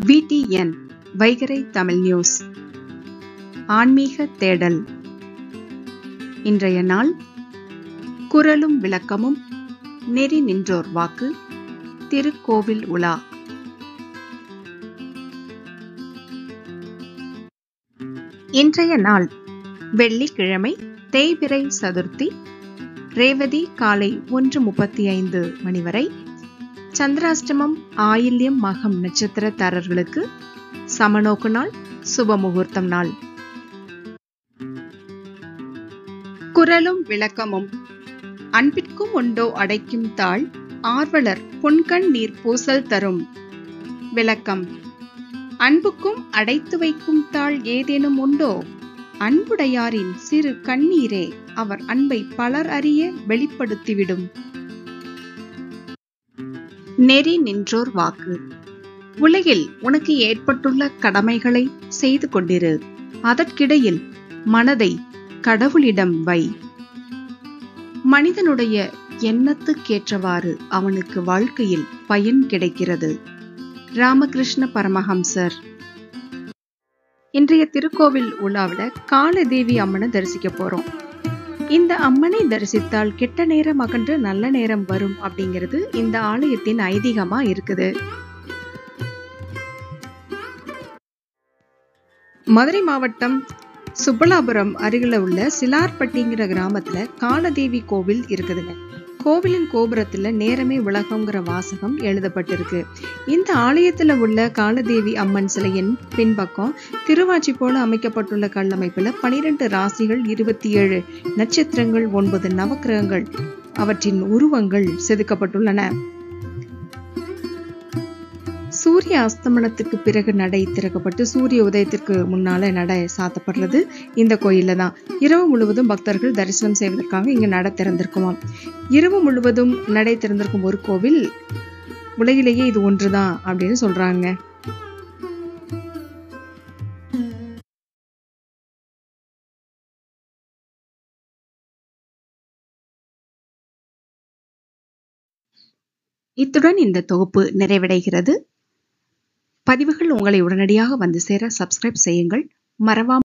VTN வைகரை Tamil news ஆன்மீக தேடல். இன்றைய நாள் குறளும் விளக்கமும் நெறி நின்றோர் வாக்கு திருக்கோவில் உலா. இன்றைய நாள் வெள்ளிக்கிழமை, தேய்பிறை சதுர்த்தி. ரேவதி காலை 1:35 மணி வரை. சந்திராஷ்டமம் ஆயில்யம் மகம் நட்சத்திரதாரர்களுக்கு சமநோக்கு நாள், சுப முகூர்த்தம் நாள். குறளும் விளக்கமும். அன்பிற்கும் உண்டோ அடைக்கும் தாள், ஆர்வலர் பொன்கண் நீர் பூசல் தரும். விளக்கம்: அன்புக்கும் அடைத்து வைக்கும் தாள் ஏதேனும் உண்டோ? அன்புடையாரின் சிறு கண்ணீரே அவர் அன்பை பலர் அறிய வெளிப்படுத்திவிடும். நெறி நின்றோர் வாக்கு. உலகில் உனக்கு ஏற்பட்டுள்ள கடமைகளை செய்து கொண்டிரு. அதற்கிடையில் மனதை கடவுளிடம் வை. மனிதனுடைய எண்ணத்துக்கேற்றவாறு அவனுக்கு வாழ்க்கையில் பயன் கிடைக்கிறது. ராமகிருஷ்ண பரமஹம்சர். இன்றைய திருக்கோவில் உலாவில காலதேவி அம்மனை தரிசிக்க போறோம். இந்த அம்மனை தரிசித்தால் கெட்ட நேரம் அகன்று நல்ல நேரம் வரும் அப்படிங்கிறது இந்த ஆலயத்தின் ஐதீகமா இருக்குது. மதுரை மாவட்டம் சுப்பலாபுரம் அருகில உள்ள சிலார்பட்டிங்கிற கிராமத்துல காலதேவி கோவில் இருக்குதுங்க. கோவிலின் கோபுரத்துல நேரமே உலகம்ங்கிற வாசகம் எழுதப்பட்டிருக்கு. இந்த ஆலயத்துல உள்ள காலதேவி அம்மன் சிலையின் பின்பக்கம் திருவாச்சி போல அமைக்கப்பட்டுள்ள கல்லமைப்புல 12 ராசிகள், 27 நட்சத்திரங்கள், 9 நவக்கிரகங்கள், அவற்றின் உருவங்கள் செதுக்கப்பட்டுள்ளன. சூரிய அஸ்தமனத்துக்கு பிறகு நடை திறக்கப்பட்டு சூரிய உதயத்திற்கு முன்னால நடை சாத்தப்படுறது இந்த கோயில்ல தான். இரவு முழுவதும் பக்தர்கள் தரிசனம் செய்வதற்காக இங்க நடை திறந்திருக்குமாம். இரவு முழுவதும் நடை திறந்திருக்கும் ஒரு கோவில் உலகிலேயே இது ஒன்றுதான் அப்படின்னு சொல்றாங்க. இத்துடன் இந்த தொகுப்பு நிறைவடைகிறது. பதிவுகள் உங்களை உடனடியாக வந்து சேர சப்ஸ்கிரைப் செய்யுங்கள். மறவாமல்